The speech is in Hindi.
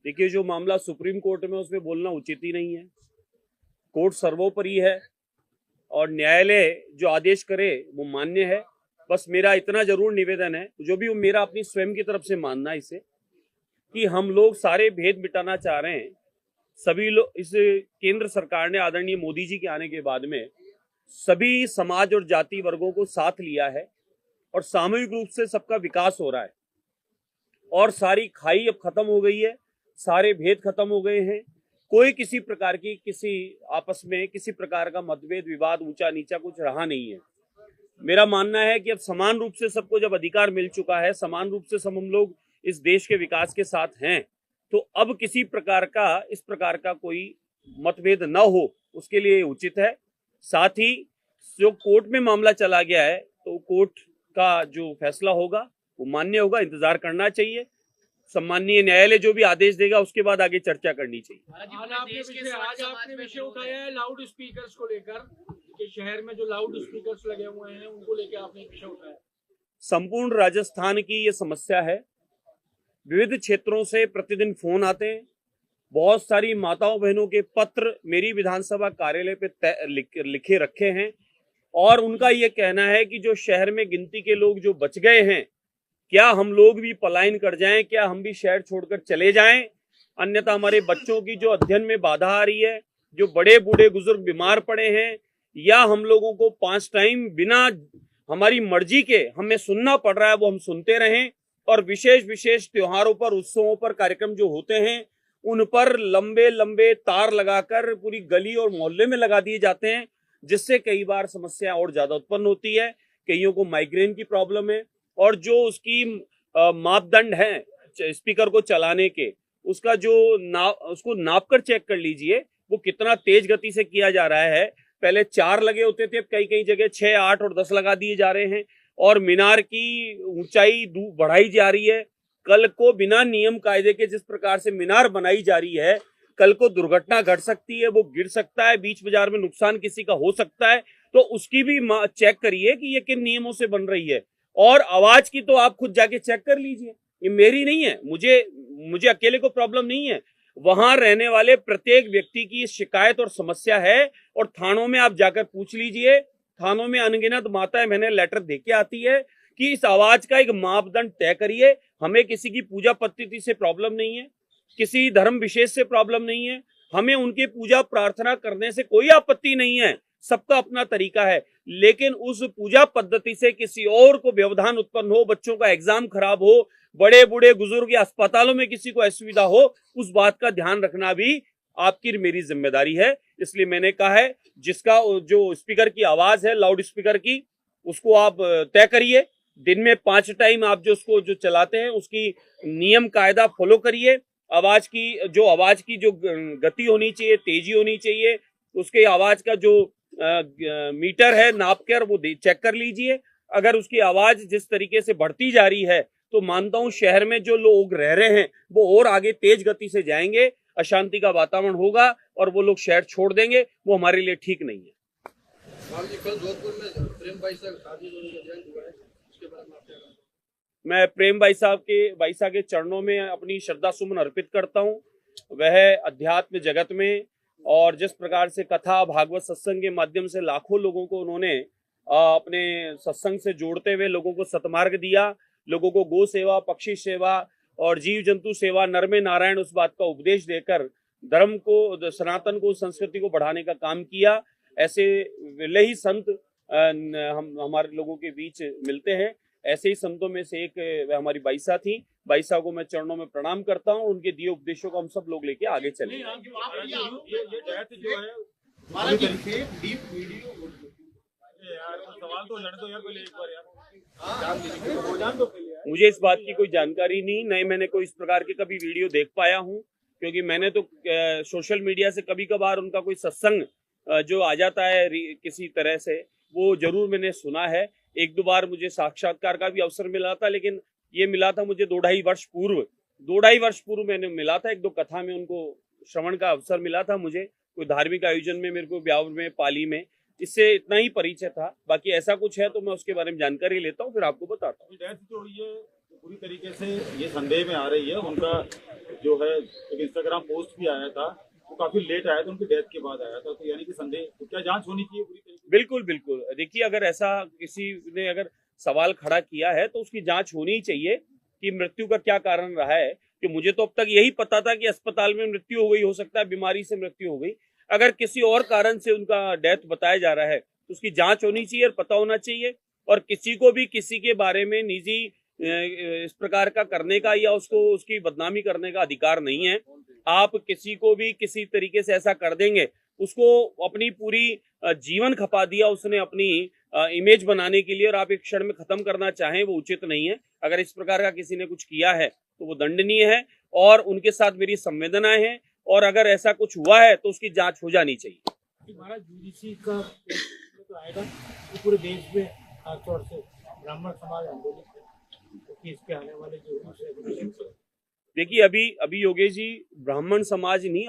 देखिए, जो मामला सुप्रीम कोर्ट में उसमें बोलना उचित ही नहीं है। कोर्ट सर्वोपरि है और न्यायालय जो आदेश करे वो मान्य है। बस मेरा इतना जरूर निवेदन है, जो भी मेरा अपनी स्वयं की तरफ से मानना है इसे, कि हम लोग सारे भेद मिटाना चाह रहे हैं। सभी लोग, इस केंद्र सरकार ने आदरणीय मोदी जी के आने के बाद में सभी समाज और जाति वर्गों को साथ लिया है और सामूहिक रूप से सबका विकास हो रहा है और सारी खाई अब खत्म हो गई है, सारे भेद खत्म हो गए हैं। कोई किसी प्रकार की किसी आपस में किसी प्रकार का मतभेद विवाद ऊंचा नीचा कुछ रहा नहीं है। मेरा मानना है कि अब समान रूप से सबको जब अधिकार मिल चुका है, समान रूप से सब हम लोग इस देश के विकास के साथ हैं, तो अब किसी प्रकार का इस प्रकार का कोई मतभेद न हो, उसके लिए उचित है। साथ ही जो कोर्ट में मामला चला गया है, तो कोर्ट का जो फैसला होगा वो मान्य होगा, इंतजार करना चाहिए। सम्माननीय न्यायालय जो भी आदेश देगा उसके बाद आगे चर्चा करनी चाहिए। आज आपने विषय उठाया है लाउड स्पीकर्स को लेकर कि शहर में जो लाउड स्पीकर्स लगे हुए हैं उनको लेकर आपने विषय उठाया। संपूर्ण राजस्थान की ये समस्या है। विविध क्षेत्रों से प्रतिदिन फोन आते हैं। बहुत सारी माताओं बहनों के पत्र मेरी विधानसभा कार्यालय पे लिखे रखे हैं और उनका ये कहना है कि जो शहर में गिनती के लोग जो बच गए हैं, क्या हम लोग भी पलायन कर जाएं, क्या हम भी शहर छोड़कर चले जाएं, अन्यथा हमारे बच्चों की जो अध्ययन में बाधा आ रही है, जो बड़े बूढ़े बुजुर्ग बीमार पड़े हैं, या हम लोगों को 5 टाइम बिना हमारी मर्जी के हमें सुनना पड़ रहा है, वो हम सुनते रहें। और विशेष विशेष त्योहारों पर, उत्सवों पर कार्यक्रम जो होते हैं उन पर लंबे लंबे तार लगाकर पूरी गली और मोहल्ले में लगा दिए जाते हैं, जिससे कई बार समस्या और ज्यादा उत्पन्न होती है। कईयों को माइग्रेन की प्रॉब्लम है और जो उसकी मापदंड है स्पीकर को चलाने के, उसका जो उसको नाप कर चेक कर लीजिए वो कितना तेज गति से किया जा रहा है। पहले 4 लगे होते थे, अब कई कई जगह 6, 8 और 10 लगा दिए जा रहे हैं और मीनार की ऊंचाई बढ़ाई जा रही है। कल को बिना नियम कायदे के जिस प्रकार से मीनार बनाई जा रही है, कल को दुर्घटना घट सकती है, वो गिर सकता है, बीच बाजार में नुकसान किसी का हो सकता है, तो उसकी भी चेक करिए कि ये किन नियमों से बन रही है। और आवाज की तो आप खुद जाके चेक कर लीजिए, ये मेरी नहीं है, मुझे अकेले को प्रॉब्लम नहीं है, वहां रहने वाले प्रत्येक व्यक्ति की शिकायत और समस्या है। और थानों में आप जाकर पूछ लीजिए, थानों में अनगिनत माताएं मैंने लेटर देके आती है कि इस आवाज का एक मापदंड तय करिए। हमें किसी की पूजा पद्धति से प्रॉब्लम नहीं है, किसी धर्म विशेष से प्रॉब्लम नहीं है, हमें उनके पूजा प्रार्थना करने से कोई आपत्ति नहीं है, सबका अपना तरीका है। लेकिन उस पूजा पद्धति से किसी और को व्यवधान उत्पन्न हो, बच्चों का एग्जाम खराब हो, बड़े बूढ़े बुजुर्ग या अस्पतालों में किसी को असुविधा हो, उस बात का ध्यान रखना भी आपकी मेरी जिम्मेदारी है। इसलिए मैंने कहा है, जिसका जो स्पीकर की आवाज है लाउड स्पीकर की, उसको आप तय करिए। दिन में 5 टाइम आप उसको जो चलाते हैं उसकी नियम कायदा फॉलो करिए। आवाज की जो गति होनी चाहिए, तेजी होनी चाहिए, उसके आवाज का जो मीटर है नाप कर वो चेक कर लीजिए। अगर उसकी आवाज जिस तरीके से बढ़ती जा रही है तो मानता हूं शहर में जो लोग रह रहे हैं वो और आगे तेज गति से जाएंगे, अशांति का वातावरण होगा और वो लोग शहर छोड़ देंगे, वो हमारे लिए ठीक नहीं है। मैं प्रेम भाई साहब के चरणों में अपनी श्रद्धा सुमन अर्पित करता हूं। वह अध्यात्म जगत में और जिस प्रकार से कथा भागवत सत्संग के माध्यम से लाखों लोगों को उन्होंने अपने सत्संग से जोड़ते हुए लोगों को सतमार्ग दिया, लोगों को गो सेवा, पक्षी सेवा और जीव जंतु सेवा, नर में नारायण, उस बात का उपदेश देकर धर्म को, सनातन को, संस्कृति को बढ़ाने का काम किया। ऐसे विरले ही संत हमारे लोगों के बीच मिलते हैं। ऐसे ही संतों में से एक हमारी बाईसा थी। बाईसा को मैं चरणों में प्रणाम करता हूं। उनके दिए उपदेशों को हम सब लोग लेके आगे चले। मुझे इस बात की कोई जानकारी नहीं, नहीं मैंने कोई इस प्रकार के कभी वीडियो देख पाया हूं, क्योंकि मैंने तो सोशल मीडिया से कभी कभार उनका कोई सत्संग जो आ जाता है किसी तरह से, वो जरूर मैंने सुना है। 1-2 बार मुझे साक्षात्कार का भी अवसर मिला था, लेकिन ये मिला था मुझे 2-2.5 वर्ष पूर्व मैंने मिला था। 1-2 कथा में उनको श्रवण का अवसर मिला था मुझे, कोई धार्मिक आयोजन में, मेरे को ब्यावर में, पाली में, इससे इतना ही परिचय था। बाकी ऐसा कुछ है तो मैं उसके बारे में जानकारी लेता हूँ, फिर आपको बताता हूँ। पूरी तरीके से ये संदेह में आ रही है, उनका जो है एक इंस्टाग्राम पोस्ट भी आया था, वो काफी लेट आया था, उनकी डेथ के बाद आया था, तो यानी कि संदेह, तो क्या जांच होनी चाहिए पूरी तरीके से? बिल्कुल बिल्कुल, देखिए अगर ऐसा किसी ने अगर सवाल खड़ा किया है तो उसकी जांच होनी ही चाहिए कि मृत्यु का क्या कारण रहा है। कि मुझे तो अब तक यही पता था कि अस्पताल में मृत्यु हो गई, हो सकता है बीमारी से मृत्यु हो गई। अगर किसी और कारण से उनका डेथ बताया जा रहा है तो उसकी जांच होनी चाहिए और पता होना चाहिए। और किसी को भी किसी के बारे में निजी इस प्रकार का करने का या उसको उसकी बदनामी करने का अधिकार नहीं है। आप किसी को भी किसी तरीके से ऐसा कर देंगे, उसको अपनी पूरी जीवन खपा दिया उसने अपनी इमेज बनाने के लिए, और आप एक क्षण में खत्म करना चाहें वो उचित नहीं है। अगर इस प्रकार का किसी ने कुछ किया है तो वो दंडनीय है और उनके साथ मेरी संवेदनाएं हैं, और अगर ऐसा कुछ हुआ है तो उसकी जांच हो जानी चाहिए। महाराज यूजीसी का तो आएगा तो पूरे देश में खासतौर से ब्राह्मण समाज आंदोलित है, क्योंकि इसके आने वाले जो देखिए अभी योगेश जी, ब्राह्मण समाज नहीं